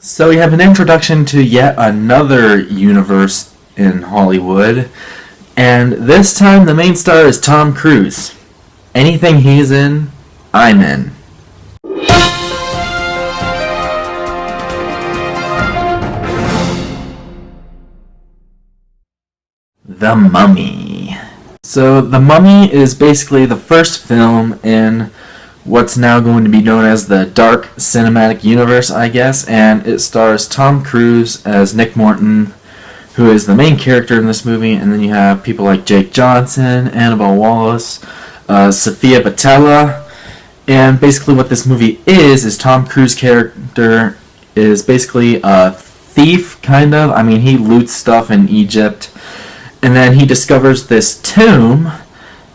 So we have an introduction to yet another universe in Hollywood, and this time the main star is Tom Cruise. Anything he's in, I'm in. The Mummy. So The Mummy is basically the first film in what's now going to be known as the Dark Cinematic Universe, I guess, and it stars Tom Cruise as Nick Morton, who is the main character in this movie, and then you have people like Jake Johnson, Annabelle Wallis, Sophia Boutella, and basically what this movie is Tom Cruise's character is basically a thief, kind of. I mean, he loots stuff in Egypt, and then he discovers this tomb,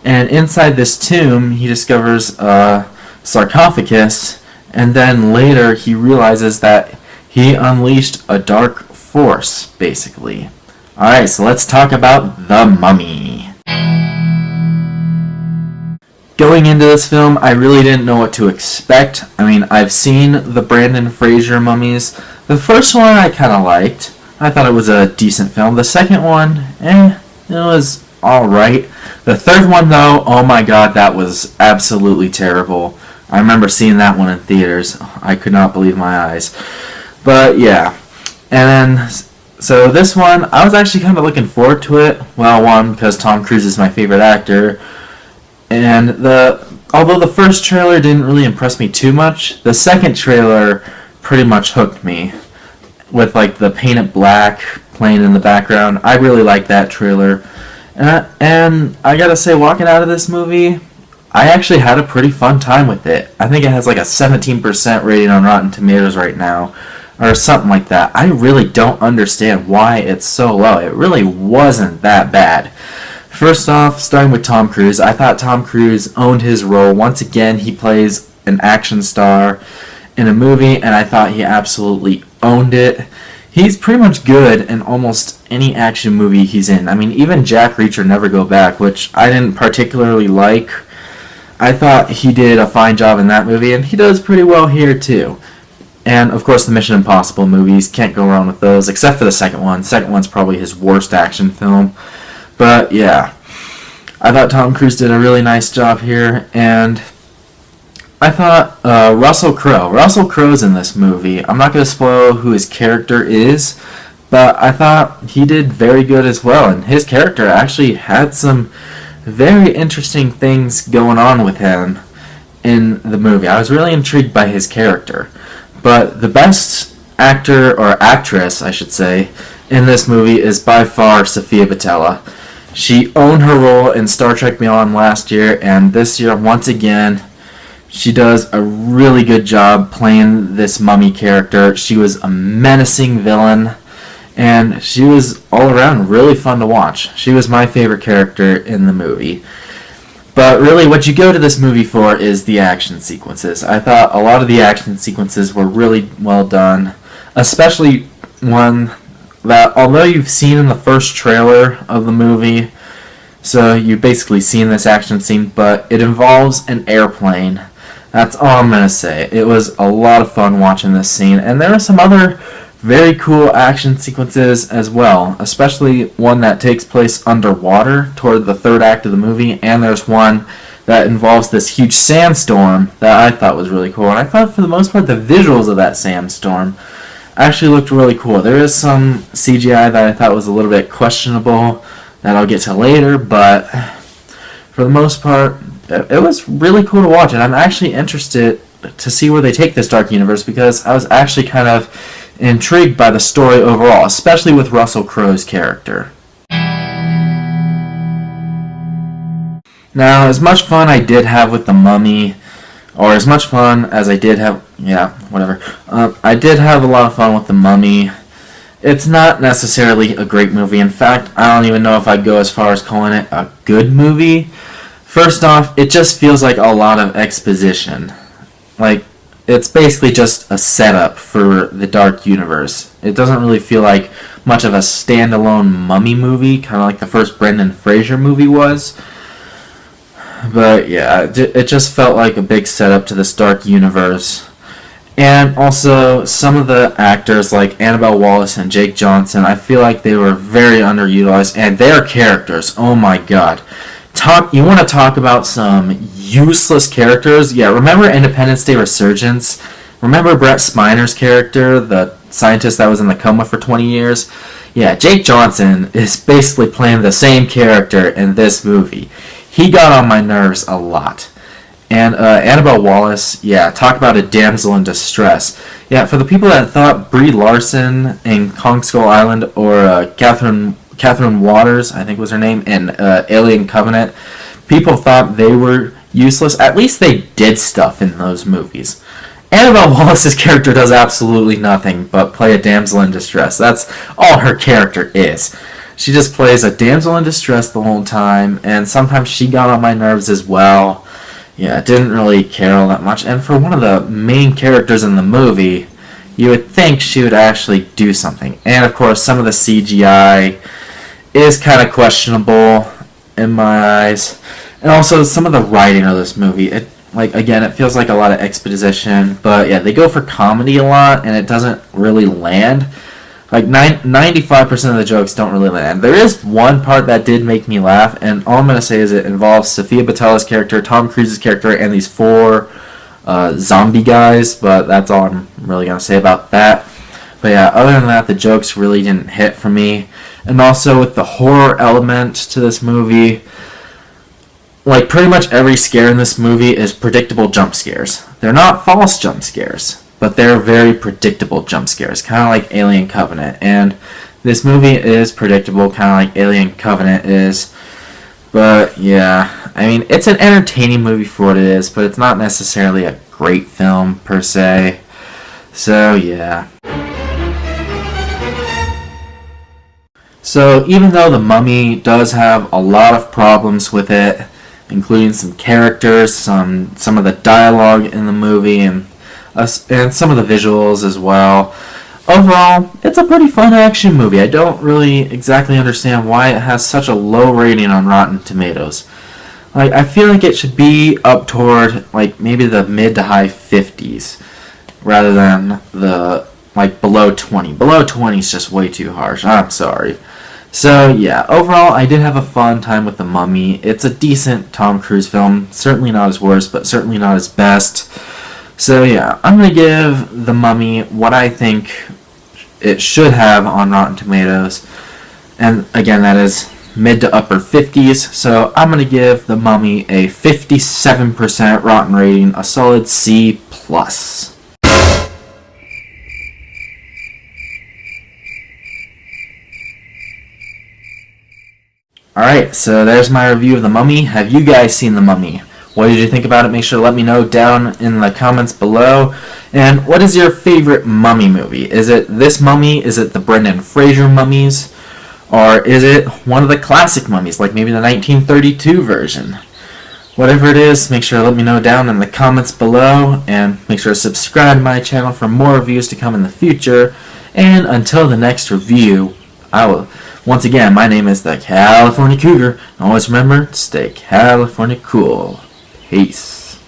and inside this tomb he discovers a sarcophagus, and then later he realizes that he unleashed a dark force, basically. Alright, so let's talk about The Mummy. Going into this film, I really didn't know what to expect. I mean, I've seen the Brendan Frazier mummies. The first one I kind of liked. I thought it was a decent film. The second one, it was alright. The third one, though, oh my god, that was absolutely terrible. I remember seeing that one in theaters. I could not believe my eyes. But yeah. And then, so this one, I was actually kind of looking forward to it. Well, one, because Tom Cruise is my favorite actor. And although the first trailer didn't really impress me too much, the second trailer pretty much hooked me. With like the painted black playing in the background. I really liked that trailer. And I gotta say, walking out of this movie, I actually had a pretty fun time with it. I think it has like a 17% rating on Rotten Tomatoes right now, or something like that. I really don't understand why it's so low. It really wasn't that bad. First off, starting with Tom Cruise, I thought Tom Cruise owned his role. Once again, he plays an action star in a movie, and I thought he absolutely owned it. He's pretty much good in almost any action movie he's in. I mean, even Jack Reacher Never Go Back, which I didn't particularly like. I thought he did a fine job in that movie, and he does pretty well here too. And of course the Mission Impossible movies, can't go wrong with those, except for the second one. The second one's probably his worst action film. But yeah, I thought Tom Cruise did a really nice job here, and I thought Russell Crowe's in this movie. I'm not going to spoil who his character is, but I thought he did very good as well, and his character actually had some very interesting things going on with him in the movie. I was really intrigued by his character. But the best actor, or actress, I should say, in this movie is by far Sophia Boutella. She owned her role in Star Trek Beyond last year, and this year, once again, she does a really good job playing this mummy character. She was a menacing villain, and she was all around really fun to watch. She was my favorite character in the movie. But really what you go to this movie for is the action sequences. I thought a lot of the action sequences were really well done. Especially one that, although you've seen in the first trailer of the movie, so you've basically seen this action scene, but it involves an airplane. That's all I'm going to say. It was a lot of fun watching this scene, and there are some other very cool action sequences as well, especially one that takes place underwater toward the third act of the movie, and there's one that involves this huge sandstorm that I thought was really cool. And I thought for the most part the visuals of that sandstorm actually looked really cool. There is some CGI that I thought was a little bit questionable that I'll get to later, but for the most part it was really cool to watch, and I'm actually interested to see where they take this dark universe, because I was actually kind of intrigued by the story overall, especially with Russell Crowe's character. Now, as much fun I did have with The Mummy, or as much fun as I did have, I did have a lot of fun with The Mummy. It's not necessarily a great movie. In fact, I don't even know if I'd go as far as calling it a good movie. First off, it just feels like a lot of exposition. Like, it's basically just a setup for the Dark Universe. It doesn't really feel like much of a standalone mummy movie, kind of like the first Brendan Frazier movie was. But yeah, it just felt like a big setup to this Dark Universe. And also, some of the actors like Annabelle Wallis and Jake Johnson, I feel like they were very underutilized, and their characters, oh my god. You want to talk about some useless characters? Yeah, remember Independence Day Resurgence? Remember Brett Spiner's character, the scientist that was in the coma for 20 years? Yeah, Jake Johnson is basically playing the same character in this movie. He got on my nerves a lot. And Annabelle Wallis, yeah, talk about a damsel in distress. Yeah, for the people that thought Brie Larson in Kong Skull Island or Catherine Waters, I think was her name, in Alien Covenant, people thought they were useless. At least they did stuff in those movies. Annabelle Wallis's character does absolutely nothing but play a damsel in distress. That's all her character is. She just plays a damsel in distress the whole time, and sometimes she got on my nerves as well. Yeah, didn't really care all that much. And for one of the main characters in the movie, you would think she would actually do something. And of course, some of the CGI is kind of questionable in my eyes. And also, some of the writing of this movie, it feels like a lot of exposition. But yeah, they go for comedy a lot, and it doesn't really land. Like 95% of the jokes don't really land. There is one part that did make me laugh, and all I'm going to say is it involves Sofia Boutell's character, Tom Cruise's character, and these 4 zombie guys, but that's all I'm really going to say about that. But yeah, other than that, the jokes really didn't hit for me. And also with the horror element to this movie, like pretty much every scare in this movie is predictable jump scares. They're not false jump scares, but they're very predictable jump scares, kind of like Alien Covenant. And this movie is predictable, kind of like Alien Covenant is. But yeah, I mean, it's an entertaining movie for what it is, but it's not necessarily a great film per se. So yeah. So even though The Mummy does have a lot of problems with it, including some characters, some of the dialogue in the movie, and some of the visuals as well. Overall, it's a pretty fun action movie. I don't really exactly understand why it has such a low rating on Rotten Tomatoes. Like, I feel like it should be up toward like maybe the mid to high 50s rather than the like below 20. Below 20 is just way too harsh. I'm sorry. So yeah, overall I did have a fun time with The Mummy. It's a decent Tom Cruise film. Certainly not his worst, but certainly not his best. So yeah, I'm going to give The Mummy what I think it should have on Rotten Tomatoes. And again, that is mid to upper 50s. So I'm going to give The Mummy a 57% Rotten rating, a solid C+. Alright, so there's my review of The Mummy. Have you guys seen The Mummy? What did you think about it? Make sure to let me know down in the comments below. And what is your favorite Mummy movie? Is it this Mummy? Is it the Brendan Frazier mummies? Or is it one of the classic mummies, like maybe the 1932 version? Whatever it is, make sure to let me know down in the comments below. And make sure to subscribe to my channel for more reviews to come in the future. And until the next review, once again, my name is the California Cougar. And always remember to stay California cool. Peace.